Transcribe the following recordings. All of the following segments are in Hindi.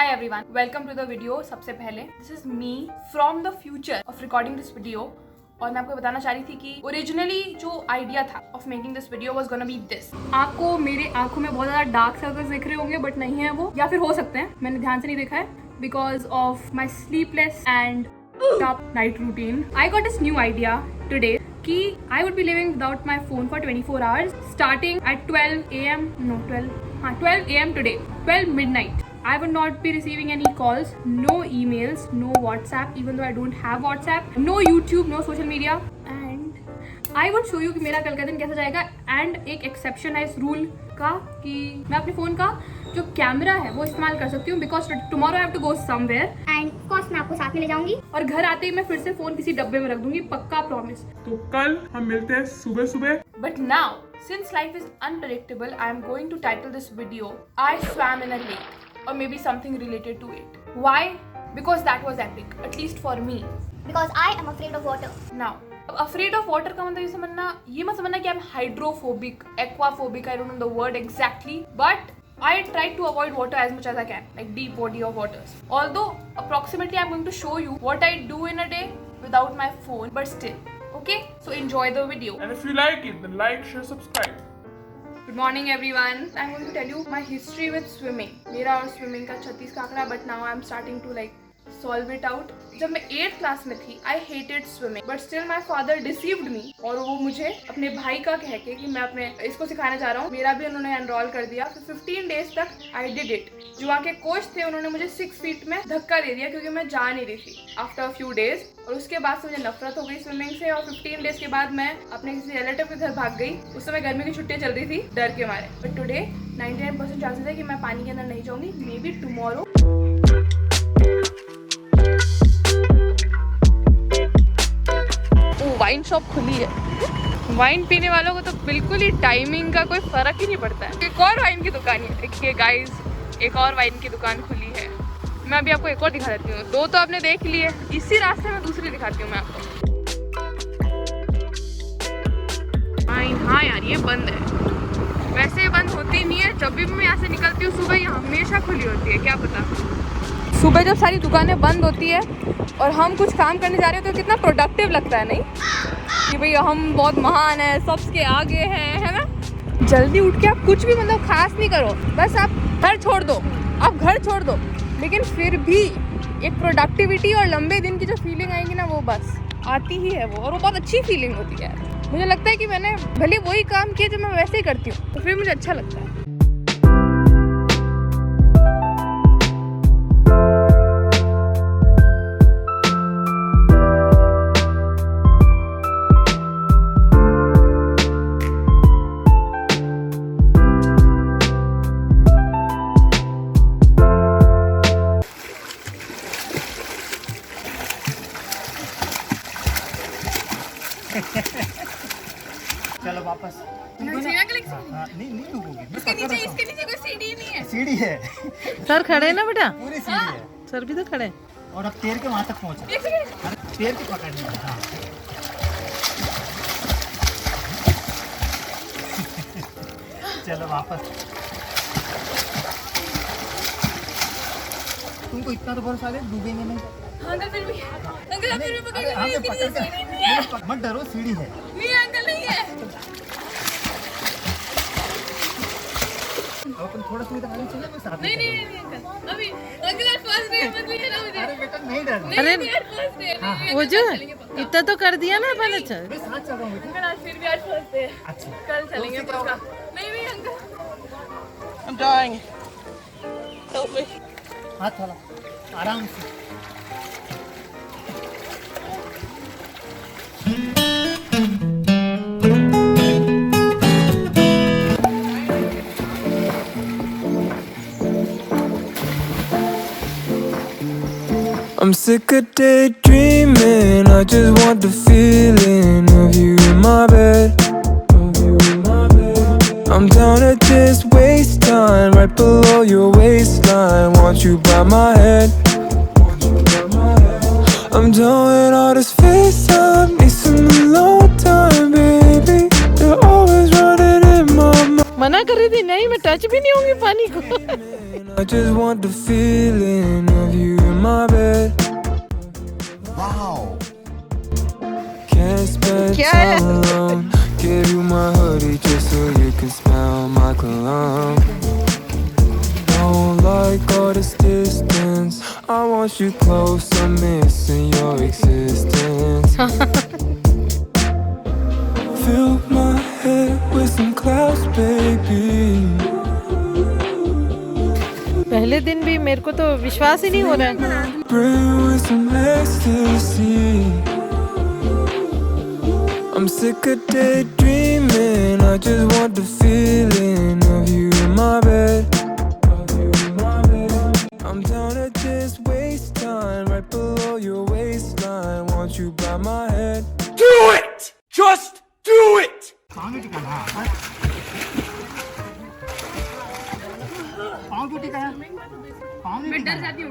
Hi everyone, welcome to the video. सबसे पहले this is me from the future of recording this video. और मैं आपको बताना चाह रही थी कि ओरिजिनली जो आइडिया था of making this video was gonna be this. आपको मेरे आंखों में बहुत ज़्यादा डार्क सर्कल्स दिख रहे होंगे बट नहीं है वो, या फिर हो सकते हैं, मैंने ध्यान से नहीं देखा है because of my sleepless and tough night routine. I got this new idea today कि I would be living without my phone for 24 hours starting at 12 a.m. today, 12 midnight. I would not be receiving any calls, no emails, no WhatsApp, even though I don't have WhatsApp, no YouTube, no social media, and I would show you कि मेरा कल का दिन कैसा जाएगा। and एक exception है इस रूल का कि मैं अपने फ़ोन का जो कैमरा है वो इस्तेमाल कर सकती हूँ because tomorrow I have to go somewhere and of course मैं आपको साथ में ले जाऊंगी और घर आते ही मैं फिर से फोन किसी डब्बे में रख दूंगी, पक्का प्रॉमिस। तो कल हम मिलते हैं सुबह सुबह। But now since life is unpredictable I am going to title this video I swam in a lake or maybe something related to it. Why? Because that was epic, at least for me, because I am afraid of water. Now अब अफ्रेड ऑफ वाटर का मतलब ये मत समझना कि I am hydrophobic, aquaphobic, I don't know the word exactly, but I try to avoid water as much as I can, like deep body of waters. Although approximately I'm going to show you what I do in a day without my phone, but still, okay? So enjoy the video. And if you like it, then like, share, subscribe. Good morning everyone. I'm going to tell you my history with swimming. मेरा और swimming का 36 का आंकड़ा, but now I'm starting to like solve it out. जब मैं 8th क्लास में थी I hated swimming, but still my father deceived me और वो मुझे अपने भाई का कह के कि मैं अपने इसको सिखाने जा रहा हूँ, मेरा भी उन्होंने एनरोल कर दिया। फिर 15 डेज तक I did it. जो वहाँ के कोच थे उन्होंने मुझे 6 फीट में धक्का दे दिया क्योंकि मैं जा नहीं रही थी आफ्टर अ फ्यू डेज, और उसके बाद से मुझे नफरत हो गई स्विमिंग से और 15 डेज के बाद मैं अपने किसी रिलेटिव के घर भाग गई। उस समय गर्मी की छुट्टियाँ चल रही थी डर के मारे, बट टुडे 99% चांसेस है कि मैं पानी के अंदर नहीं जाऊँगी, may be tomorrow. Wine shop खुली है, वाइन पीने वालों को तो बिल्कुल ही टाइमिंग का कोई फर्क ही नहीं पड़ता है। एक और वाइन की दुकान है, देखिए गाइस, एक और वाइन की दुकान खुली है। मैं अभी आपको एक और दिखा देती हूँ, 2 तो आपने देख ली है, इसी रास्ते में दूसरी दिखाती हूँ मैं आपको। वाइन, हाँ यार ये बंद है, वैसे बंद होती नहीं है, जब भी मैं यहाँ से निकलती हूँ सुबह ये हमेशा खुली होती है, क्या पता। सुबह जब सारी दुकानें बंद होती है और हम कुछ काम करने जा रहे हो तो कितना प्रोडक्टिव लगता है, नहीं कि भाई हम बहुत महान है, सबके आगे हैं, है ना। जल्दी उठ के आप कुछ भी मतलब खास नहीं करो, बस आप घर छोड़ दो, लेकिन फिर भी एक प्रोडक्टिविटी और लंबे दिन की जो फीलिंग आएगी ना वो बस आती ही है वो, और वो बहुत अच्छी फीलिंग होती है। मुझे लगता है कि मैंने भले वही काम किया जो मैं वैसे ही करती हूँ तो फिर मुझे अच्छा लगता है। चलो वापस। नहीं डूबोगी। इसके नीचे कोई सीढ़ी नहीं है। सीढ़ी है। सर खड़े हैं ना बेटा? पूरी सीढ़ी है। सर भी तो खड़े हैं। और अब तैर के वहाँ तक पहुँचा। तैर के पकड़नी है। हाँ। चलो वापस। तुमको इतना तो भरोसा है डूबेंगे नहीं। अंकल फिर भी मत डरो, सीढ़ी है। नहीं अंकल नहीं है। अपन थोड़ा सा इधर आगे चले, मैं साथ में नहीं अंकल, अभी अंकल फर्स्ट डे मत लीजिए ना मुझे। अरे बेटा नहीं डरना। अरे फर्स्ट डे वो जो इतना तो कर दिया ना अपन। अच्छा मैं साथ चल रहा हूँ बेटा। अंकल आज फिर भी आज फर्स्ट डे। अच्छा कल चलेंगे पक्का। नहीं uncle I'm dying. help me। हाथ वाला आराम से। I'm sick of daydreaming, I just want the feeling of you in my bed, I'm down to just waste time right below your waistline, want you by my head, I'm done with all this FaceTime, need some alone time, baby, you're always running in my mind. मना कर रही थी, नहीं मैं टच भी नहीं होंगी पानी को। I just want the feeling of you in my bed. Wow. Can't spend क्या time है? alone. Give you my hoodie just so you can smell my cologne. Don't like all this distance. I want you close. I'm missing your existence. Fill my head with some clouds, baby. पहले दिन भी मेरे को तो विश्वास ही नहीं हो रहा है। Bring with some ecstasy. I'm sick of daydreaming. I just want the feeling of you in my bed. I'm down to just waste time right below your waistline. Want you by my head. Do it! Just do it! पाँव भी टिकाना है। पाँव भी टिकाना। पाँव नहीं टिकाना। नहीं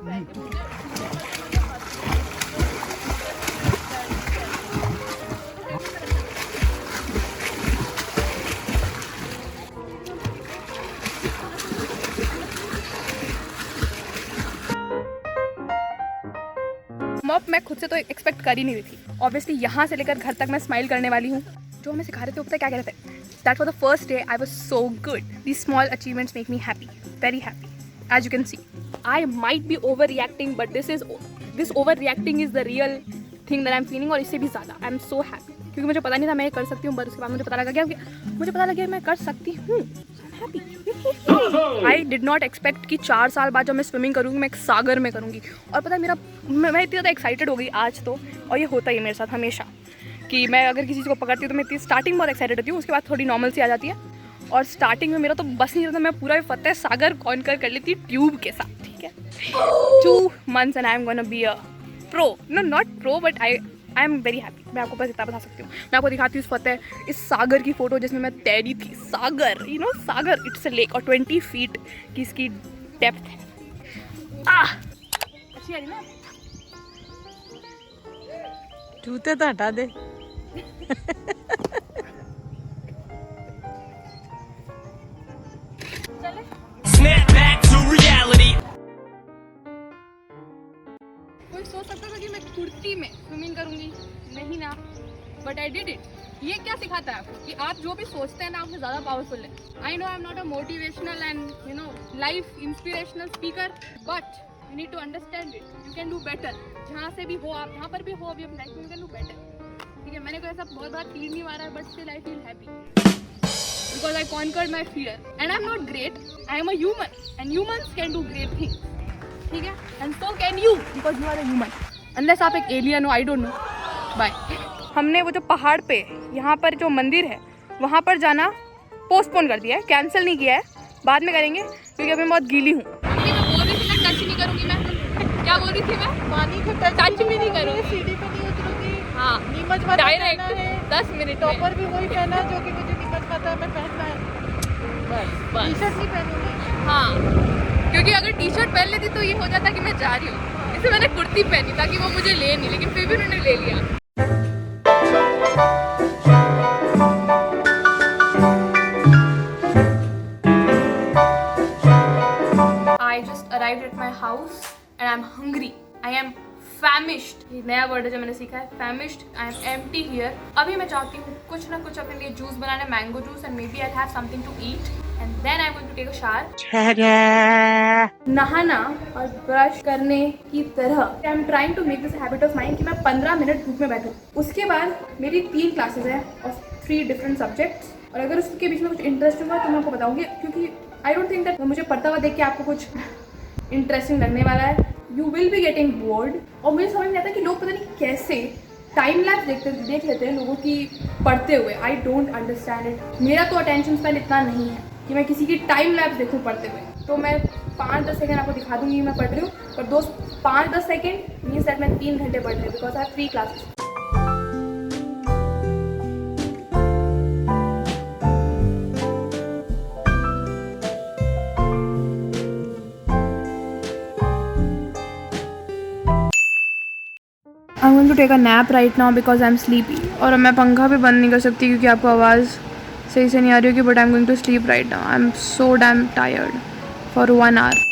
नहीं। मॉप मैं खुद से तो एक्सपेक्ट कर ही नहीं रही थी। ऑब्वियसली यहाँ से लेकर घर तक मैं स्माइल करने वाली हूँ। जो हमें सिखा रहे थे वो पता है क्या कह रहे थे? That for the first day I was so good. These small achievements make me happy, very happy. As you can see I might be over reacting, but this over reacting is the real thing that I am feeling. और इससे भी ज़्यादा आई एम सो हैप्पी, क्योंकि मुझे पता नहीं था मैं ये कर सकती हूँ, बट उसके बाद मुझे पता लगा मैं कर सकती हूँ। आई डिड नॉट एक्सपेक्ट कि 4 साल बाद जब मैं स्विमिंग करूँगी मैं एक सागर में करूँगी। और पता है मैं इतनी ज़्यादा एक्साइटेड हो गई आज तो, और ये होता ही है मेरे साथ हमेशा कि मैं अगर किसी चीज़ को पकड़ती हूँ तो मैं इतनी स्टार्टिंग बहुत एक्साइटेड होती हूँ, उसके बाद थोड़ी नॉर्मल सी आ जाती है। और स्टार्टिंग में मेरा तो बस नहीं रहता, मैं पूरा फतेह सागर कॉन्कर कर लेती ट्यूब के साथ, ठीक है। 2 months and I am gonna be a pro, no not pro but I am very happy। मैं आपको बस इतना बता सकती हूँ। मैं आपको दिखाती हूँ इस फतेह, इस सागर की फ़ोटो जिसमें मैं तैरी थी। Sagar, you know Sagar, it's a lake, और 20 feet की इसकी डेप्थ है। अच्छी आ रही ना? जूते तो हटा दे। Snap back to reality. कोई सोच सकता था कि मैं कुर्ती में स्विमिंग करूंगी? नहीं ना, बट आई डिड इट। ये क्या सिखाता है आपको कि आप जो भी सोचते हैं ना आपसे ज़्यादा पावरफुल है। I know I am not a motivational and you know life inspirational speaker, but you need to understand it. You can do better. जहाँ से भी हो आप, जहाँ पर भी हो अभी अपनी लाइफ में, यू कैन डू बेटर। ठीक है, मैंने कोई ऐसा बहुत बार फील नहीं मारा है, but still I feel happy because I conquered my fear and I'm not great, I am a human and humans can do great things, ठीक है, and so can you because you are a human unless आप एक alien हो, I don't know। बाय। हमने वो जो पहाड़ पे यहाँ पर जो मंदिर है वहाँ पर जाना पोस्टपोन कर दिया है, कैंसिल नहीं किया है, बाद में करेंगे क्योंकि अभी मैं बहुत गीली हूँ। बोल रही थी मैं टच नहीं करूँगी, मैं क्या बोल रही थी? मैं पानी को टच भी नहीं करूँगी, सीढ़ी पे नहीं उतरूंगी। हाँ, नीमच वाला डायरेक्ट 10 मिनट टॉपर भी वही पहना जो कि मुझे नीमच पता है मैं पहनना है, बस टी शर्ट नहीं पहनूंगी। हाँ, क्योंकि अगर टी शर्ट पहन लेती तो ये हो जाता कि मैं जा रही हूँ, इसलिए मैंने कुर्ती पहनी ताकि वो मुझे ले नहीं, लेकिन फिर भी उन्होंने ले लिया। I just arrived at my house and I'm hungry. I am famished. ये नया वर्ड है जो मैंने सीखा है, famished. I am empty here. अभी मैं चाहती हूँ कुछ ना कुछ अपने लिए juice banana, mango juice, and maybe I'll have something to eat. And then I'm going to take a shower. नहाना और ब्रश करने की तरह I am trying to make this a habit of mine कि मैं 15 मिनट धूप में बैठूँ। उसके बाद मेरी 3 क्लासेस हैं of 3 different subjects, और अगर उसके बीच में कुछ इंटरेस्ट होगा तो मैं आपको बताऊँगी, क्योंकि आई डोंट थिंक दैट मुझे पढ़ता हुआ देख के आपको कुछ इंटरेस्टिंग लगने वाला है। You will be getting bored. और मुझे समझ नहीं आता कि लोग पता नहीं कैसे टाइम लैप्स देख लेते हैं लोगों की पढ़ते हुए। I don't understand it. मेरा तो अटेंशन स्पैन इतना नहीं है कि मैं किसी की टाइम लैप्स देखूँ पढ़ते हुए। तो मैं 5-10 सेकेंड आपको दिखा दूंगी मैं पढ़ रही हूँ, पर दोस्त 5-10 सेकेंड मीन्स दैट मैं 3 घंटे पढ़ रही हूँ, because I have 3 classes. I'm going to take a nap right now because I'm sleepy। और मैं पंखा भी बंद नहीं कर सकती क्योंकि आपको आवाज़ सही से नहीं आ रही होगी but I am going to sleep right now. I am so damn tired for 1 hour।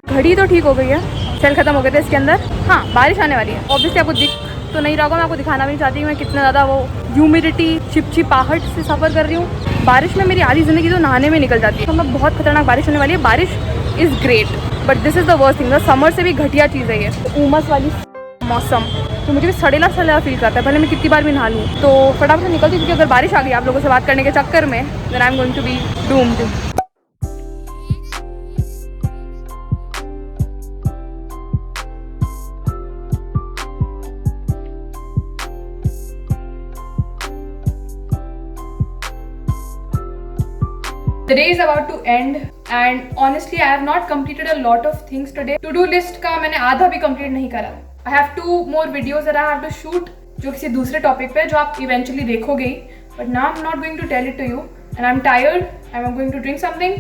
घड़ी तो ठीक हो गई है, सेल खत्म हो गए थे इसके अंदर। हाँ बारिश आने वाली है, ऑब्वियसली आपको दिख तो नहीं रहा होगा, मैं आपको दिखाना भी नहीं चाहती मैं कितना ज़्यादा वो ह्यूमिडिटी चिपचिपाहट से सफ़र कर रही हूँ। बारिश में मेरी आधी ज़िंदगी तो नहाने में निकल जाती है, तो मैं बहुत खतरनाक बारिश होने वाली है। बारिश is great but this is the worst thing, summer से भी घटिया चीज़ है ये उमस वाली मौसम, तो मुझे भी सड़ेला सड़ेला फील करता है, भले मैं कितनी बार भी नहा लूँ। तो फटाफट निकलती क्योंकि अगर बारिश आ गई आप लोगों से बात करने के चक्कर में then I am going to be doomed. The day is about to end and honestly I have not completed a lot of things today. To-do list का मैंने आधा भी complete नहीं करा। I have 2 more videos that I have to shoot जो किसी दूसरे topic पे जो आप eventually देखोगे ही, but now I'm not going to tell it to you and I'm tired. I'm going to drink something,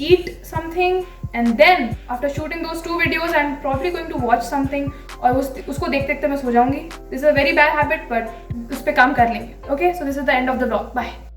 eat something and then after shooting those 2 videos I'm probably going to watch something और उसको देखते देखते मैं सो जाऊंगी। This is a very bad habit but उस पे काम कर लेंगे। Okay, so this is the end of the vlog. Bye.